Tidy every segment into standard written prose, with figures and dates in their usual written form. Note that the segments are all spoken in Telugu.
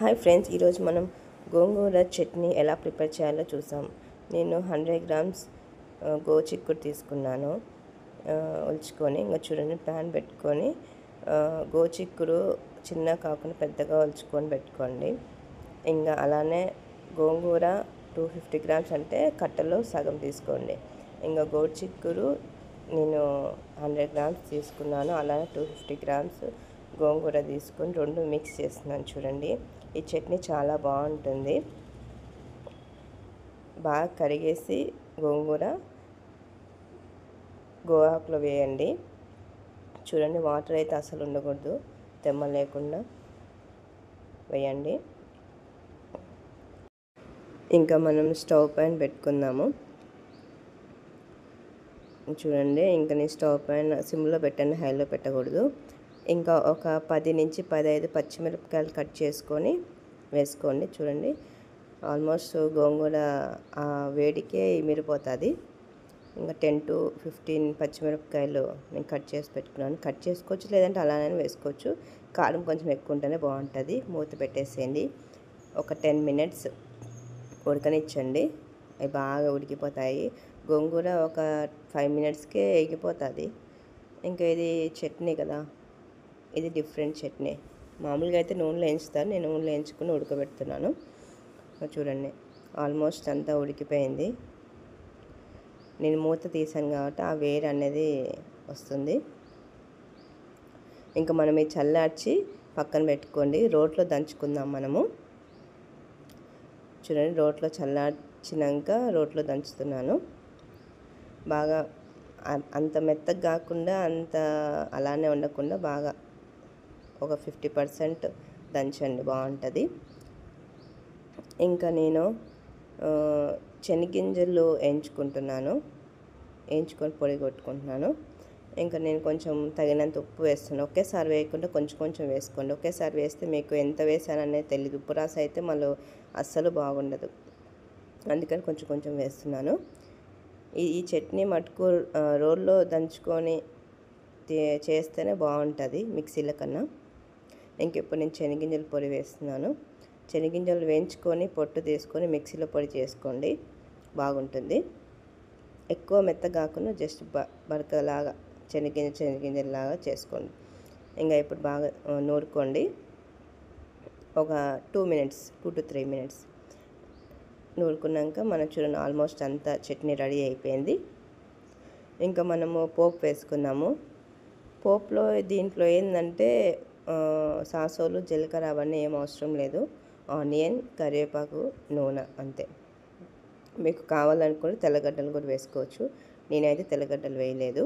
హాయ్ ఫ్రెండ్స్, ఈరోజు మనం గోంగూర చట్నీ ఎలా ప్రిపేర్ చేయాలో చూసాం. నేను 100 గ్రామ్స్ గోచిక్కుడు తీసుకున్నాను. ఒలుచుకొని ఇంకా చూడండి, ప్యాన్ పెట్టుకొని గోచిక్కుడు చిన్న కాకుండా పెద్దగా ఒలుచుకొని పెట్టుకోండి. ఇంకా అలానే గోంగూర 250 గ్రామ్స్ అంటే కట్టలో సగం తీసుకోండి. ఇంకా గోచిక్కుడు నేను 100 గ్రామ్స్ తీసుకున్నాను. అలానే 250 గ్రామ్స్ గోంగూర తీసుకొని రెండు మిక్స్ చేస్తున్నాను. చూడండి, ఈ చట్నీ చాలా బాగుంటుంది. బాగా కడిగేసి గోంగూర గోఆకులో వేయండి. చూడండి, వాటర్ అయితే అసలు ఉండకూడదు, తెమ్మ లేకుండా వేయండి. ఇంకా మనం స్టవ్ పైన పెట్టుకుందాము. చూడండి, ఇంకా నేను స్టవ్ పైన సిమ్లో పెట్టండి, హైలో పెట్టకూడదు. ఇంకా ఒక 10 నుంచి 15 పచ్చిమిరపకాయలు కట్ చేసుకొని వేసుకోండి. చూడండి, ఆల్మోస్ట్ గోంగూర ఆ వేడికే ఇమిరిపోతుంది. ఇంకా 10 to 15 పచ్చిమిరపకాయలు నేను కట్ చేసి పెట్టుకున్నాను. కట్ చేసుకోవచ్చు, లేదంటే అలానే వేసుకోవచ్చు. కారం కొంచెం ఎక్కువ ఉంటేనే బాగుంటుంది. మూత పెట్టేసేయండి. ఒక 10 minutes ఉడకనిచ్చండి. అవి బాగా ఉడికిపోతాయి. గోంగూర ఒక 5 minutesకే ఎగిపోతుంది. ఇంకా ఇది చట్నీ కదా, ఇది డిఫరెంట్ చట్నీ. మామూలుగా అయితే నూనెలో వేయించుతాను, నేను నూనెలో వేయించుకుని ఉడకబెడుతున్నాను. చూడండి, ఆల్మోస్ట్ అంతా ఉడికిపోయింది. నేను మూత తీసాను కాబట్టి ఆ వేడి అనేది వస్తుంది. ఇంకా మనం ఈ చల్లార్చి పక్కన పెట్టుకోండి. రోట్లో దంచుకుందాం మనము. చూడండి, రోట్లో చల్లార్చినాక రోట్లో దంచుతున్నాను. బాగా అంత మెత్తగా కాకుండా అంత అలానే ఉండకుండా బాగా ఒక 50% దంచండి, బాగుంటుంది. ఇంకా నేను శనగింజలు వేయించుకొని పొడి కొట్టుకుంటున్నాను. ఇంకా నేను కొంచెం తగినంత ఉప్పు వేస్తున్నాను. ఒకేసారి వేయకుండా కొంచెం కొంచెం వేసుకోండి. ఒకేసారి వేస్తే మీకు ఎంత వేసాననేది తెలియదు. ఉప్పు రాసి అయితే మళ్ళీ అస్సలు బాగుండదు. అందుకని కొంచెం కొంచెం వేస్తున్నాను. ఈ చట్నీ మటుకు రోల్లో దంచుకొని చేస్తేనే బాగుంటుంది మిక్సీల కన్నా. ఇంకెప్పుడు నేను శనగింజల పొడి వేస్తున్నాను. శనగింజలు వేయించుకొని పొట్టు తీసుకొని మిక్సీలో పొడి చేసుకోండి, బాగుంటుంది. ఎక్కువ మెత్తగా కాకుండా జస్ట్ బరకలాగా శనగింజలాగా చేసుకోండి. ఇంకా ఇప్పుడు బాగా నూరుకోండి. ఒక 2 to 3 minutes నూరుకున్నాక మనం చూడండి, ఆల్మోస్ట్ అంతా చట్నీ రెడీ అయిపోయింది. ఇంకా మనము పోపు వేసుకుందాము. పోపులో దీంట్లో ఏంటంటే సాసోలు, జీలకర్ర అవన్నీ ఏం అవసరం లేదు. ఆనియన్, కరివేపాకు, నూనె అంతే. మీకు కావాలనుకుంటే తెల్లగడ్డలు కూడా వేసుకోవచ్చు. నేనైతే తెల్లగడ్డలు వేయలేదు.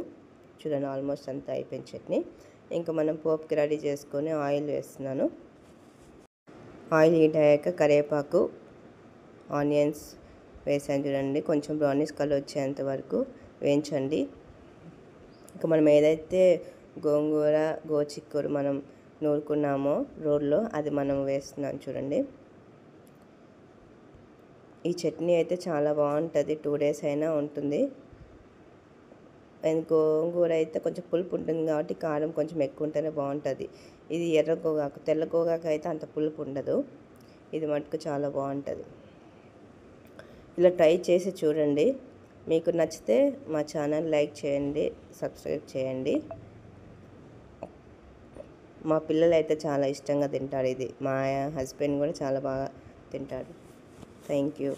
చూడండి, ఆల్మోస్ట్ అంతా అయిపోయింది చట్నీ. ఇంకా మనం పోపుకి రెడీ చేసుకొని ఆయిల్ వేస్తున్నాను. ఆయిల్ హీట్ అయ్యాక కరివేపాకు, ఆనియన్స్ వేసాను. చూడండి, కొంచెం బ్రౌనిష్ కలర్ వచ్చేంత వరకు వేయించండి. ఇంకా మనం ఏదైతే గోచిక్కుడు మనం నూరుకున్నామో రోల్లో, అది మనం వేస్తున్నాం. చూడండి, ఈ చట్నీ అయితే చాలా బాగుంటుంది. 2 days అయినా ఉంటుంది. గోంగూర అయితే కొంచెం పులుపు ఉంటుంది కాబట్టి కారం కొంచెం ఎక్కువ ఉంటేనే బాగుంటుంది. ఇది ఎర్ర గోగాకు, తెల్ల గోగాకు అయితే అంత పులుపు ఉండదు. ఇది మటుకు చాలా బాగుంటుంది. ఇలా ట్రై చేసి చూడండి. మీకు నచ్చితే మా ఛానల్ లైక్ చేయండి, సబ్స్క్రైబ్ చేయండి. మా పిల్లలు అయితే చాలా ఇష్టంగా తింటారు. ఇది మా హస్బెండ్ కూడా చాలా బాగా తింటాడు. Thank you.